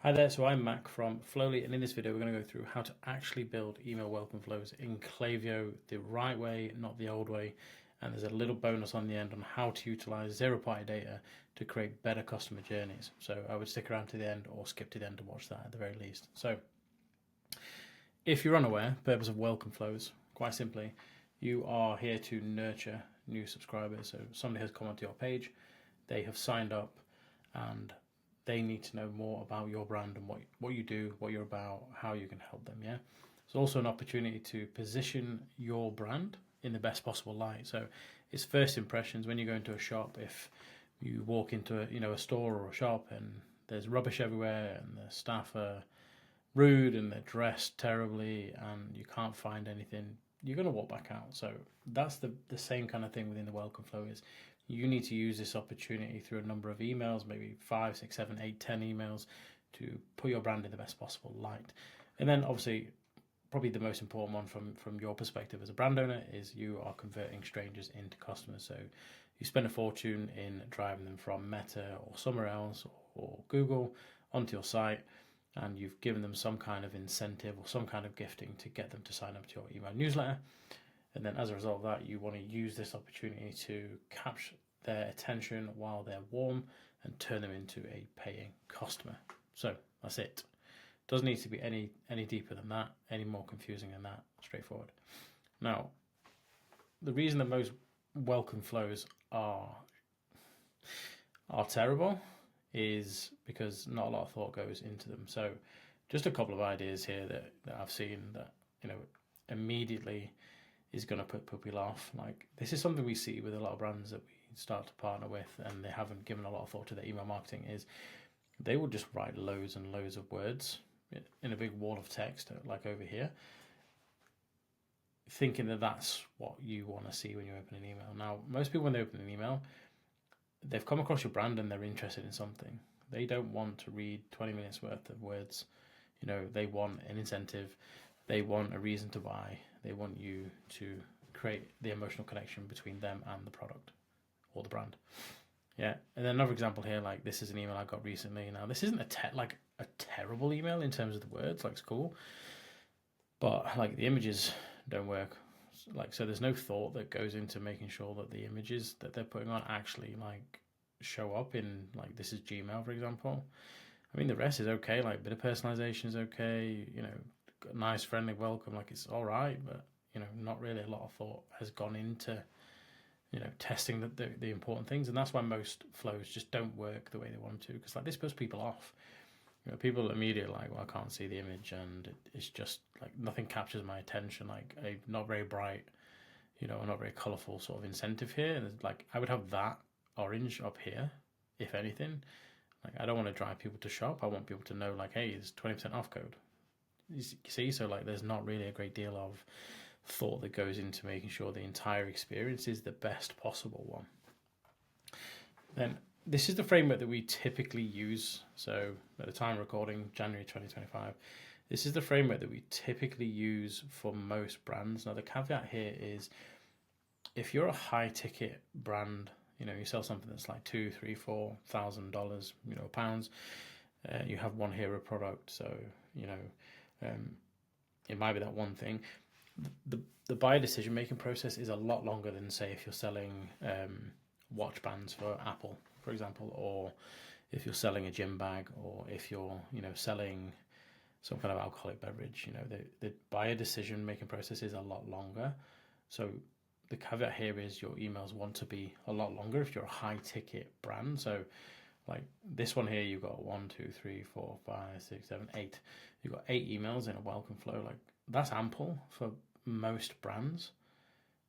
Hi there, so I'm Mac from Flowly, and in this video we're going to go through how to actually build email welcome flows in Klaviyo the right way, not the old way. And there's a little bonus on the end on how to utilize zero-party data to create better customer journeys. So I would stick around to the end or skip to the end to watch that at the very least. So if you're unaware, purpose of welcome flows, quite simply, you are here to nurture new subscribers. So somebody has come onto your page, they have signed up, and they need to know more about your brand and what you do, what you're about, how you can help them. Yeah, it's also an opportunity to position your brand in the best possible light. So it's first impressions when you go into a shop. If you walk into a store or a shop and there's rubbish everywhere and the staff are rude and they're dressed terribly and you can't find anything, you're going to walk back out. So that's the same kind of thing within the welcome flow. Is you need to use this opportunity through a number of emails, maybe 5, 6, 7, 8, 10 emails, to put your brand in the best possible light. And then obviously probably the most important one from your perspective as a brand owner is you are converting strangers into customers. So you spend a fortune in driving them from Meta or somewhere else or Google onto your site, and you've given them some kind of incentive or some kind of gifting to get them to sign up to your email newsletter. And then as a result of that, you want to use this opportunity to capture their attention while they're warm and turn them into a paying customer. So that's it. Doesn't need to be any deeper than that, any more confusing than that, straightforward. Now, the reason that most welcome flows are terrible is because not a lot of thought goes into them. So just a couple of ideas here that I've seen that, immediately is going to put people off. Like, this is something we see with a lot of brands that we start to partner with and they haven't given a lot of thought to their email marketing, is they will just write loads and loads of words in a big wall of text, like over here, thinking that that's what you want to see when you open an email. Now, most people, when they open an email, they've come across your brand and they're interested in something. They don't want to read 20 minutes worth of words. They want an incentive. They want a reason to buy. They want you to create the emotional connection between them and the product or the brand. Yeah. And then another example here, like this is an email I got recently. Now, this isn't a terrible email in terms of the words, like it's cool, but like the images don't work. Like, so there's no thought that goes into making sure that the images that they're putting on actually like show up in, like, this is Gmail, for example. I mean, the rest is okay. Like, a bit of personalization is okay. Nice, friendly welcome. Like, it's all right, but not really a lot of thought has gone into testing the important things, and that's why most flows just don't work the way they want to, because like this puts people off. People immediately like, well, I can't see the image, and it's just like nothing captures my attention. Like a not very bright, not very colorful sort of incentive here, and it's like I would have that orange up here, if anything. Like, I don't want to drive people to shop. I want people to know, like, hey, it's 20% off code. You see, so like there's not really a great deal of thought that goes into making sure the entire experience is the best possible one. Then this is the framework that we typically use. So at the time of recording, January 2025, this is the framework that we typically use for most brands. Now, the caveat here is if you're a high ticket brand, you sell something that's like $2,000, $3,000, $4,000, pounds. You have one hero product, so it might be that one thing. The buyer decision making process is a lot longer than, say, if you're selling watch bands for Apple, for example, or if you're selling a gym bag, or if you're selling some kind of alcoholic beverage. The buyer decision making process is a lot longer. So the caveat here is your emails want to be a lot longer if you're a high ticket brand. So like this one here, you've got 1, 2, 3, 4, 5, 6, 7, 8. You've got 8 emails in a welcome flow. Like, that's ample for most brands.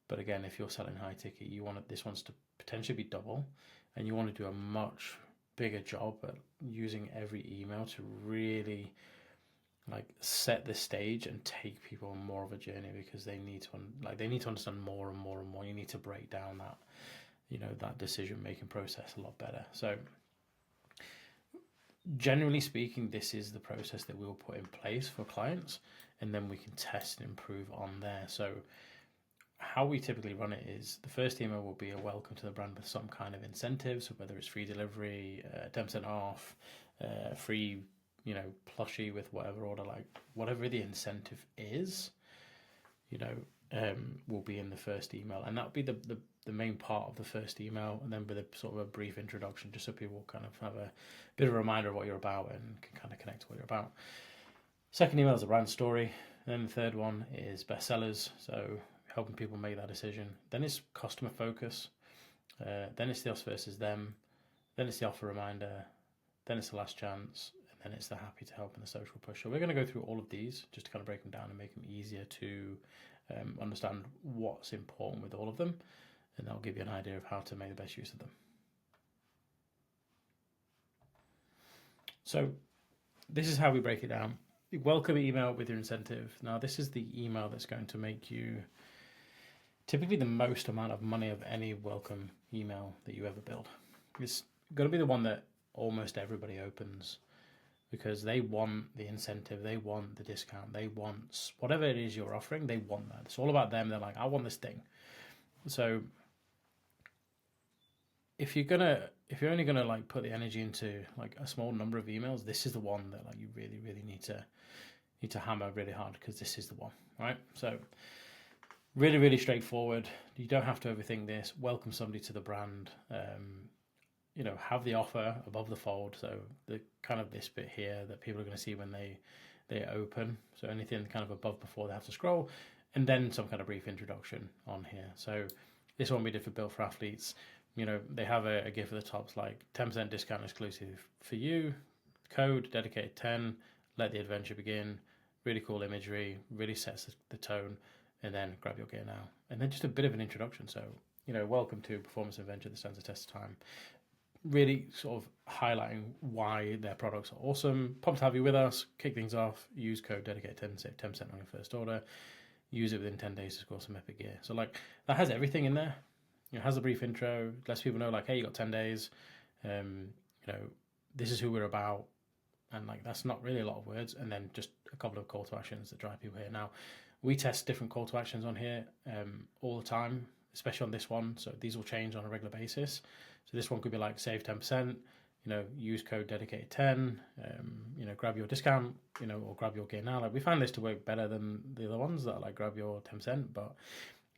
But again, if you're selling high ticket, you want this one's to potentially be double, and you want to do a much bigger job at using every email to really like set the stage and take people on more of a journey, because they need to understand more and more and more. You need to break down that that decision making process a lot better. So generally speaking, this is the process that we'll put in place for clients, and then we can test and improve on there. So how we typically run it is the first email will be a welcome to the brand with some kind of incentive. So whether it's free delivery, 10% off, free plushie with whatever order, like whatever the incentive is, will be in the first email, and that'll be the main part of the first email, and then with a sort of a brief introduction, just so people kind of have a bit of a reminder of what you're about and can kind of connect to what you're about. Second email is a brand story, and then the third one is bestsellers, so helping people make that decision. Then it's customer focus, then it's the us versus them, then it's the offer reminder, then it's the last chance, and then it's the happy to help and the social push. So we're going to go through all of these just to kind of break them down and make them easier to understand what's important with all of them, and that'll give you an idea of how to make the best use of them. So this is how we break it down. Welcome email with your incentive. Now this is the email that's going to make you typically the most amount of money of any welcome email that you ever build. It's going to be the one that almost everybody opens because they want the incentive, they want the discount, they want whatever it is you're offering, they want that. It's all about them. They're like, I want this thing. So if you're only gonna like put the energy into like a small number of emails, this is the one that like you really need to hammer really hard, because this is the one, right? So really straightforward. You don't have to overthink this. Welcome somebody to the brand. Have the offer above the fold, so the kind of this bit here that people are going to see when they open. So anything kind of above before they have to scroll, and then some kind of brief introduction on here. So this one we did for Built for Athletes. They have a GIF at the top, it's like 10% discount exclusive for you, code dedicated 10, let the adventure begin. Really cool imagery, really sets the tone, and then grab your gear now. And then just a bit of an introduction. So, welcome to Performance Adventure that stands the test of time. Really sort of highlighting why their products are awesome. Pumped to have you with us. Kick things off. Use code dedicated 10, save 10% on your first order. Use it within 10 days to score some epic gear. So like that has everything in there. It has a brief intro, lets people know like, hey, you got 10 days. This is who we're about. And like, that's not really a lot of words. And then just a couple of call to actions that drive people here. Now, we test different call to actions on here all the time, especially on this one. So these will change on a regular basis. So this one could be like save 10%, use code dedicated 10, grab your discount, or grab your gear now. Like we found this to work better than the other ones that are like grab your 10%, but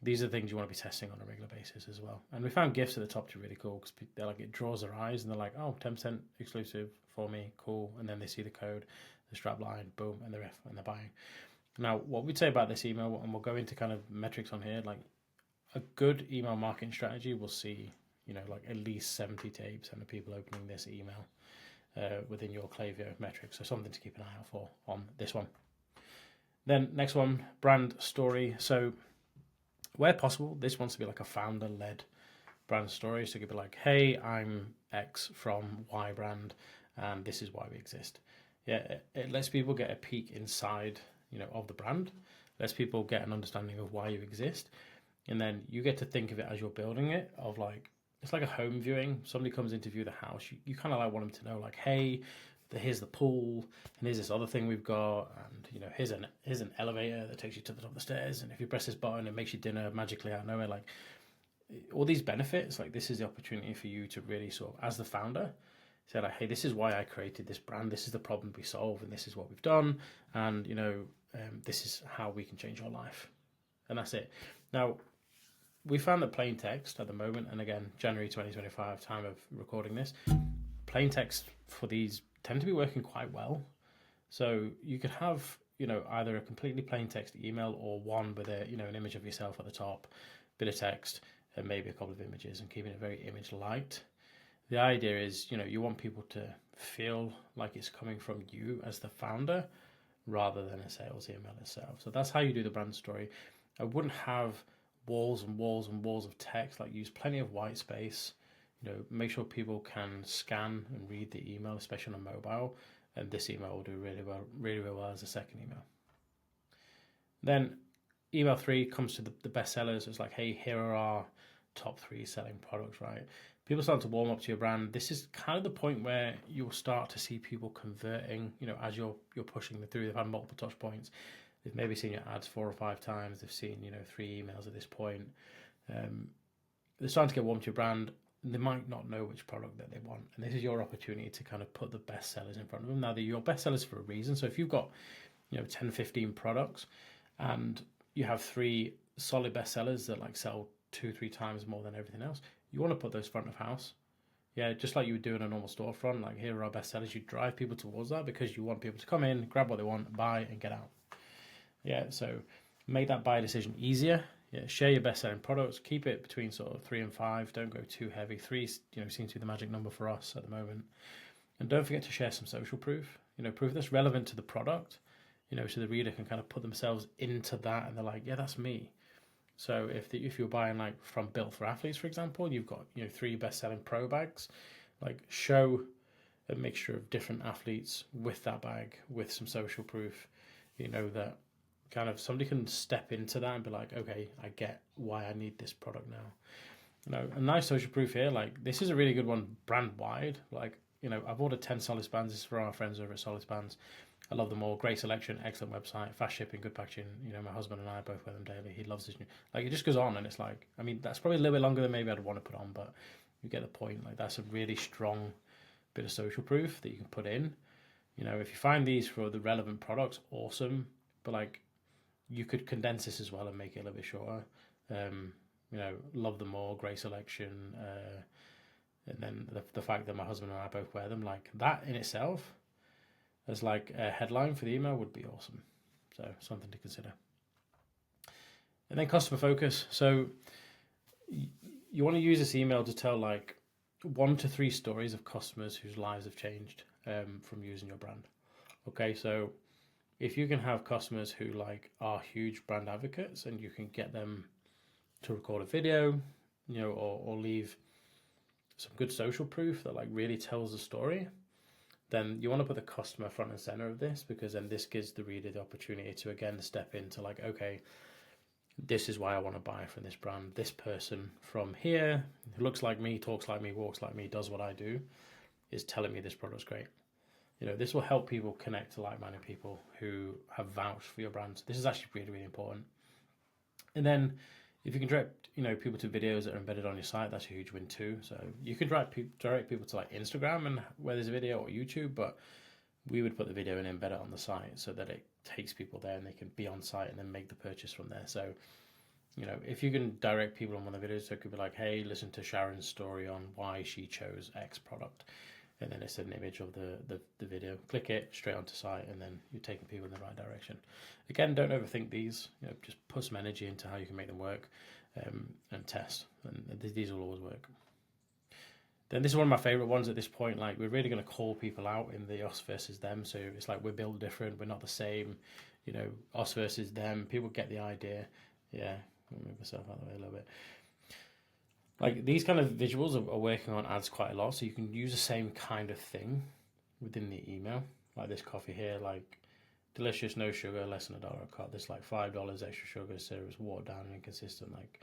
these are things you want to be testing on a regular basis as well. And we found gifts at the top to be really cool because they're like, it draws their eyes and they're like, oh, 10% exclusive for me, cool. And then they see the code, the strap line, boom, and they're buying. Now, what we'd say about this email, and we'll go into kind of metrics on here, like a good email marketing strategy will see, like at least 70 to 80% of people opening this email within your Klaviyo metrics. So something to keep an eye out for on this one. Then next one, brand story. So where possible, this wants to be like a founder-led brand story. So it could be like, hey, I'm X from Y brand, and this is why we exist. Yeah, it lets people get a peek inside, of the brand. Lets people get an understanding of why you exist. And then you get to think of it as you're building it, of like, it's like a home viewing. Somebody comes in to view the house. You kind of like want them to know like, hey, here's the pool, and here's this other thing we've got, and here's an elevator that takes you to the top of the stairs, and if you press this button it makes you dinner magically out of nowhere. Like all these benefits, like this is the opportunity for you to really sort of, as the founder, say like, hey, this is why I created this brand, this is the problem we solve, and this is what we've done, and this is how we can change your life. And that's it. Now we found that plain text at the moment, and again January 2025 time of recording this, plain text for these tend to be working quite well. So you could have, either a completely plain text email or one with an image of yourself at the top, bit of text, and maybe a couple of images, and keeping it very image light. The idea is, you want people to feel like it's coming from you as the founder rather than a sales email itself. So that's how you do the brand story. I wouldn't have walls and walls and walls of text. Like use plenty of white space. Make sure people can scan and read the email, especially on a mobile, and this email will do really well as a second email. Then email 3 comes to the best sellers. It's like, hey, here are our top 3 selling products, right? People start to warm up to your brand. This is kind of the point where you'll start to see people converting, as you're pushing them through. They've had multiple touch points. They've maybe seen your ads 4 or 5 times. They've seen, 3 emails at this point. They're starting to get warm to your brand. they might not know which product that they want. And this is your opportunity to kind of put the best sellers in front of them. Now, they're your best sellers for a reason. So if you've got, 10, 15 products and you have 3 solid best sellers that like sell 2-3 times more than everything else, you want to put those front of house. Yeah, just like you would do in a normal storefront, like here are our best sellers. You drive people towards that because you want people to come in, grab what they want, buy, and get out. Yeah, so make that buy decision easier. Yeah, share your best-selling products. Keep it between sort of 3 and 5. Don't go too heavy. 3, seems to be the magic number for us at the moment. And don't forget to share some social proof. Proof that's relevant to the product. So the reader can kind of put themselves into that, and they're like, yeah, that's me. So if you're buying like from Built for Athletes, for example, you've got 3 best-selling pro bags. Like show a mixture of different athletes with that bag, with some social proof. That kind of somebody can step into that and be like, okay, I get why I need this product now. A nice social proof here. Like this is a really good one brand wide. Like I've ordered 10 Solid Bands. This is for our friends over at Solid Bands. I love them all. Great selection, excellent website, fast shipping, good packaging. My husband and I both wear them daily. He loves this new. Like it just goes on, and it's like, that's probably a little bit longer than maybe I'd want to put on, but you get the point. Like that's a really strong bit of social proof that you can put in. If you find these for the relevant products, awesome. But like you could condense this as well and make it a little bit shorter. Love them all, great selection. And then the fact that my husband and I both wear them, like that in itself, as like a headline for the email would be awesome. So something to consider. And then customer focus. So you want to use this email to tell like 1 to 3 stories of customers whose lives have changed from using your brand. Okay, so if you can have customers who like are huge brand advocates and you can get them to record a video, or leave some good social proof that like really tells the story, then you want to put the customer front and center of this, because then this gives the reader the opportunity to again step into like, okay, this is why I want to buy from this brand. This person from here, who looks like me, talks like me, walks like me, does what I do, is telling me this product's great. This will help people connect to like-minded people who have vouched for your brand. So this is actually really, really important. And then if you can direct, people to videos that are embedded on your site, that's a huge win too. So you can direct people to like Instagram and where there's a video, or YouTube, but we would put the video and embed it on the site so that it takes people there and they can be on site and then make the purchase from there. So, if you can direct people on one of the videos, so it could be like, hey, listen to Sharon's story on why she chose X product. And then it's an image of the video. Click it straight onto site, and then you're taking people in the right direction. Again, don't overthink these. Just put some energy into how you can make them work, and test. And these will always work. Then this is one of my favorite ones at this point. Like we're really going to call people out in the us versus them. So it's like we're built different. We're not the same. Us versus them. People get the idea. Yeah, I'll move myself out of the way a little bit. Like these kind of visuals are working on ads quite a lot, so you can use the same kind of thing within the email. Like this coffee here, like delicious, no sugar, less than $1 a cut. This like $5 extra sugar, so it's watered down and inconsistent. Like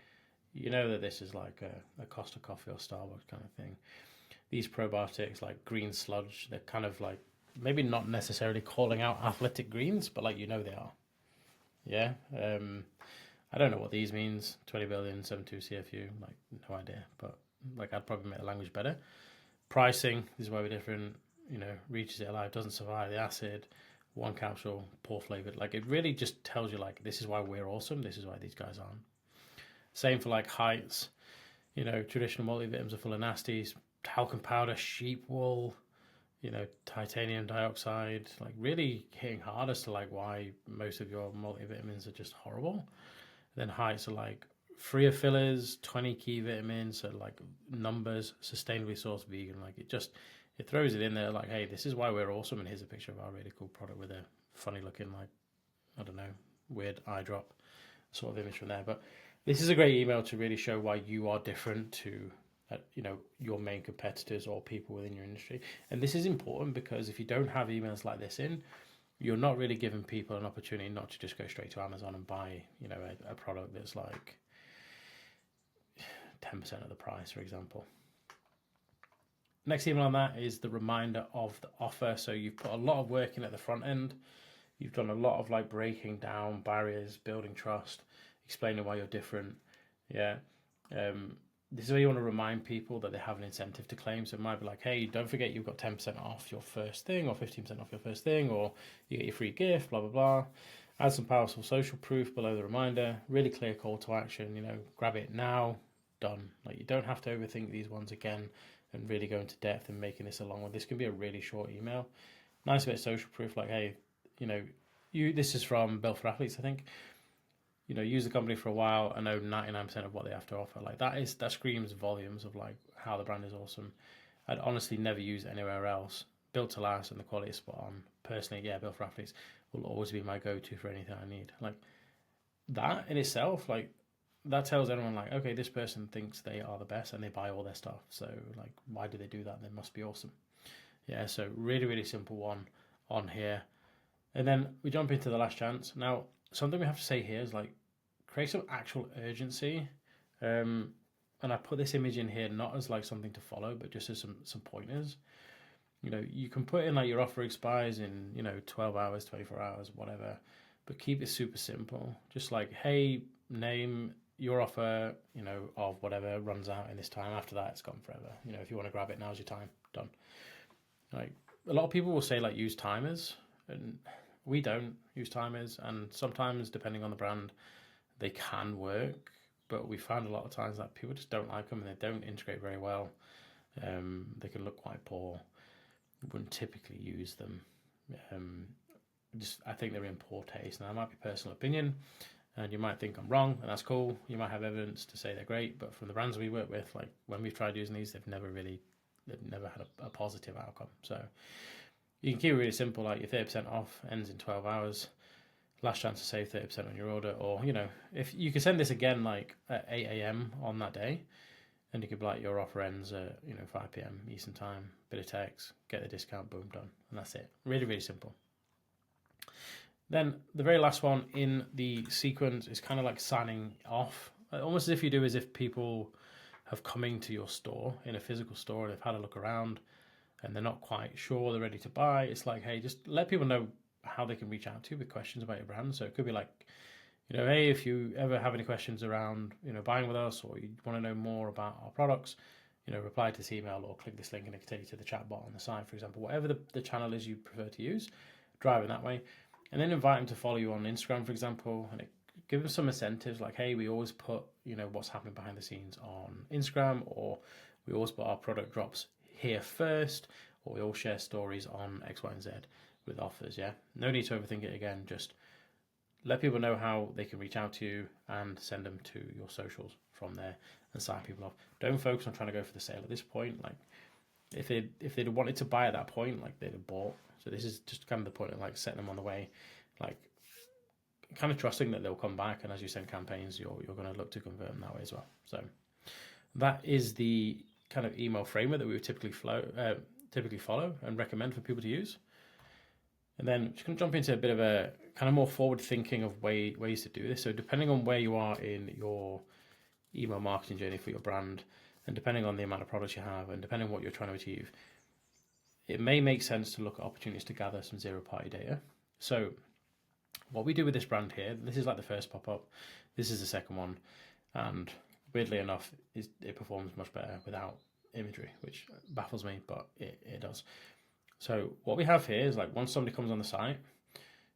that this is like a Costa Coffee or Starbucks kind of thing. These probiotics, like green sludge, they're kind of like maybe not necessarily calling out athletic greens, but like they are. Yeah. I don't know what these means. 20 billion, 72 CFU, like no idea. But like I'd probably make the language better. Pricing, this is why we're different. Reaches it alive, doesn't survive the acid. 1 capsule, poor flavored. Like it really just tells you like this is why we're awesome. This is why these guys aren't. Same for like heights. Traditional multivitamins are full of nasties. Talcum powder, sheep wool. Titanium dioxide. Like really hitting hard as to like why most of your multivitamins are just horrible. Then heights are like free of fillers, 20 key vitamins, so like numbers, sustainably sourced vegan. Like it throws it in there like, hey, this is why we're awesome, and here's a picture of our really cool product with a funny looking, like, I don't know, weird eye drop sort of image from there. But this is a great email to really show why you are different to your main competitors or people within your industry. And this is important because if you don't have emails like this in, you're not really giving people an opportunity not to just go straight to Amazon and buy, a product that's like 10% of the price, for example. Next email on that is the reminder of the offer. So you've put a lot of work in at the front end. You've done a lot of like breaking down barriers, building trust, explaining why you're different. Yeah. this is where you want to remind people that they have an incentive to claim. So it might be like, hey, don't forget you've got 10% off your first thing, or 15% off your first thing, or you get your free gift, blah, blah, blah. Add some powerful social proof below the reminder. Really clear call to action, grab it now, done. Like, you don't have to overthink these ones again and really go into depth and making this a long one. This can be a really short email. Nice bit of social proof, like, hey, this is from Built for Athletes, I think. Use the company for a while. I know 99% of what they have to offer. Like, that screams volumes of like how the brand is awesome. I'd honestly never use it anywhere else. Built to last and the quality is spot on. Personally, yeah, Built for Athletes will always be my go-to for anything I need. Like, that in itself, like, that tells everyone, like, okay, this person thinks they are the best and they buy all their stuff. So, like, why do they do that? They must be awesome. Yeah, so really, really simple one on here. And then we jump into the last chance. Now, something we have to say here is, like, create some actual urgency. And I put this image in here not as like something to follow, but just as some pointers. You can put in like your offer expires in 12 hours, 24 hours, whatever, but keep it super simple. Just like, hey, name your offer, of whatever runs out in this time. After that, it's gone forever. If you want to grab it, now's your time. Done. Like, a lot of people will say like use timers, and we don't use timers. And sometimes, depending on the brand, they can work, but we found a lot of times that people just don't like them and they don't integrate very well. They can look quite poor. We wouldn't typically use them. I think they're in poor taste. Now, that might be personal opinion, and you might think I'm wrong, and that's cool. You might have evidence to say they're great, but from the brands we work with, like when we've tried using these, they've never had a positive outcome. So you can keep it really simple, like your 30% off ends in 12 hours. Last chance to save 30% on your order, or if you can send this again like at 8 a.m. on that day, and you could be like, your offer ends at 5 p.m. Eastern time, bit of text, get the discount, boom, done, and that's it. Really, really simple. Then the very last one in the sequence is kind of like signing off, almost as if you do as if people have come into your store in a physical store and they've had a look around and they're not quite sure they're ready to buy. It's like, hey, just let people know how they can reach out to you with questions about your brand. So it could be like, hey, if you ever have any questions around, buying with us, or you want to know more about our products, reply to this email or click this link and it can take you to the chat bot on the site, for example. Whatever the channel is you prefer to use, drive in that way. And then invite them to follow you on Instagram, for example, and give them some incentives like, hey, we always put, what's happening behind the scenes on Instagram, or we always put our product drops here first, or we all share stories on X, Y, and Z with offers. Yeah, no need to overthink it again. Just let people know how they can reach out to you and send them to your socials from there and sign people off. Don't focus on trying to go for the sale at this point. Like, if they'd wanted to buy at that point, like, they'd have bought. So this is just kind of the point of like setting them on the way, like kind of trusting that they'll come back. And as you send campaigns, you're going to look to convert them that way as well. So that is the kind of email framework that we would typically follow and recommend for people to use. And then just going to jump into a bit of a kind of more forward thinking of ways to do this. So depending on where you are in your email marketing journey for your brand, and depending on the amount of products you have, and depending on what you're trying to achieve, it may make sense to look at opportunities to gather some zero-party data. So what we do with this brand here, this is like the first pop-up, this is the second one, and weirdly enough, it performs much better without imagery, which baffles me, but it does. So what we have here is like, once somebody comes on the site,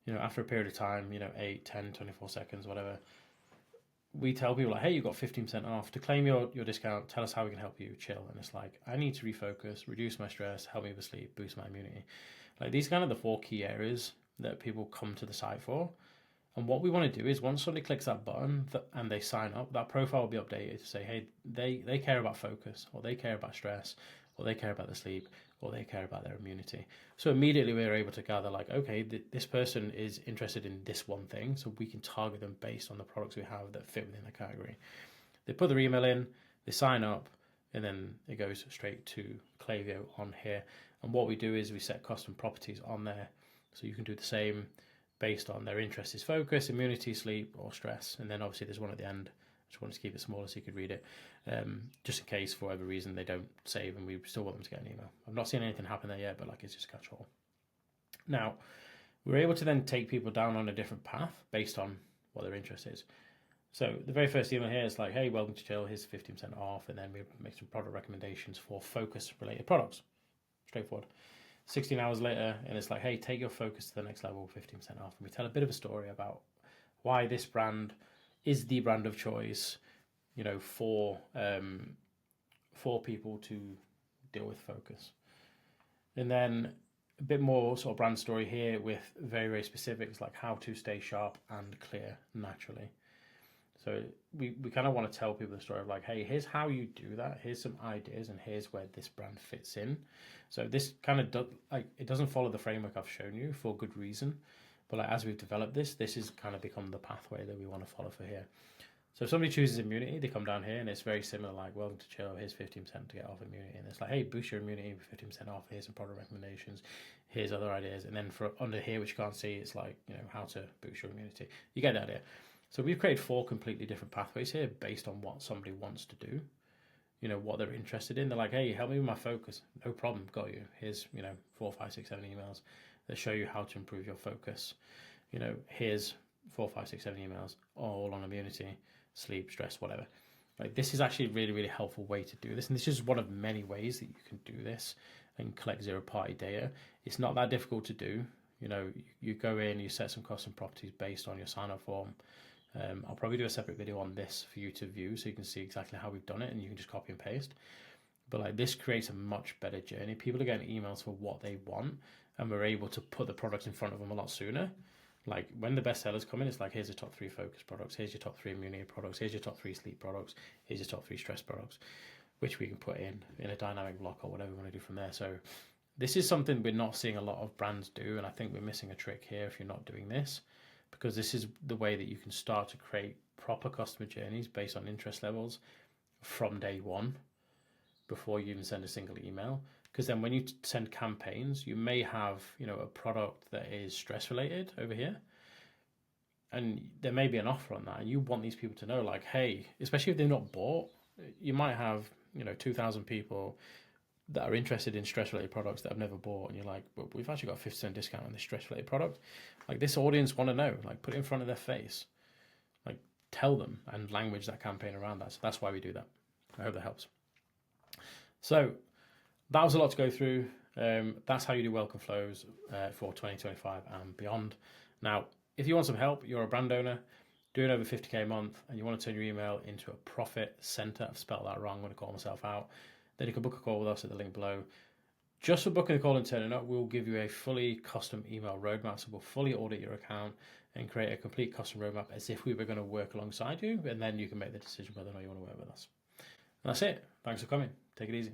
after a period of time, 8, 10, 24 seconds, whatever, we tell people like, hey, you've got 15% off. To claim your discount, tell us how we can help you, chill. And it's like, I need to refocus, reduce my stress, help me with sleep, boost my immunity. Like, these are kind of the 4 key areas that people come to the site for. And what we want to do is, once somebody clicks that button and they sign up, that profile will be updated to say, hey, they care about focus, or they care about stress, or they care about the sleep, or they care about their immunity. So immediately we're able to gather like, okay, this person is interested in this one thing, so we can target them based on the products we have that fit within the category. They put their email in, they sign up, and then it goes straight to Klaviyo on here. And what we do is we set custom properties on there, so you can do the same based on their interest is focus, immunity, sleep, or stress. And then obviously there's one at the end. I just wanted to keep it smaller so you could read it, just in case for whatever reason they don't save and we still want them to get an email. I've not seen anything happen there yet, but like, it's just catch-all. Now, we're able to then take people down on a different path based on what their interest is. So the very first email here is like, hey, welcome to Chill, here's 15% off, and then we make some product recommendations for focus-related products. Straightforward. 16 hours later, and it's like, hey, take your focus to the next level, 15% off. And we tell a bit of a story about why this brand is the brand of choice, for people to deal with focus. And then a bit more sort of brand story here with very, very specifics, like how to stay sharp and clear naturally. So we kind of want to tell people the story of like, hey, here's how you do that. Here's some ideas, and here's where this brand fits in. So this kind of it doesn't follow the framework I've shown you for good reason, but like as we've developed this has kind of become the pathway that we want to follow for here. So if somebody chooses immunity, they come down here and it's very similar, like, welcome to Chill, here's 15% to get off immunity. And it's like, hey, boost your immunity with 15% off, here's some product recommendations, here's other ideas. And then for under here, which you can't see, it's like, how to boost your immunity. You get the idea. So we've created 4 completely different pathways here based on what somebody wants to do, what they're interested in. They're like, hey, help me with my focus. No problem, got you. Here's, 4, 5, 6, 7 emails that show you how to improve your focus. Here's 4, 5, 6, 7 emails, all on immunity, sleep, stress, whatever. Like, this is actually a really, really helpful way to do this. And this is one of many ways that you can do this and collect zero-party data. It's not that difficult to do. You go in, you set some custom properties based on your sign-up form. I'll probably do a separate video on this for you to view so you can see exactly how we've done it, and you can just copy and paste. But like, this creates a much better journey. People are getting emails for what they want, and we're able to put the products in front of them a lot sooner. Like, when the best sellers come in, it's like, here's your top 3 focus products, here's your top 3 immunity products, here's your top 3 sleep products, here's your top 3 stress products, which we can put in a dynamic block or whatever we want to do from there. So this is something we're not seeing a lot of brands do, and I think we're missing a trick here if you're not doing this, because this is the way that you can start to create proper customer journeys based on interest levels from day one before you even send a single email. Because then when you send campaigns, you may have, a product that is stress related over here, and there may be an offer on that, and you want these people to know, like, hey, especially if they're not bought, you might have, 2,000 people that are interested in stress related products that have never bought, and you're like, well, we've actually got a 50% discount on this stress related product. Like, this audience want to know, like, put it in front of their face, like, tell them and language that campaign around that. So that's why we do that. I hope that helps. So that was a lot to go through. That's how you do welcome flows for 2025 and beyond. Now, if you want some help, you're a brand owner, doing over 50K a month, and you want to turn your email into a profit center. I've spelled that wrong. I'm going to call myself out. Then you can book a call with us at the link below. Just for booking a call and turning up, we'll give you a fully custom email roadmap. So we'll fully audit your account and create a complete custom roadmap as if we were going to work alongside you. And then you can make the decision whether or not you want to work with us. And that's it. Thanks for coming. Take it easy.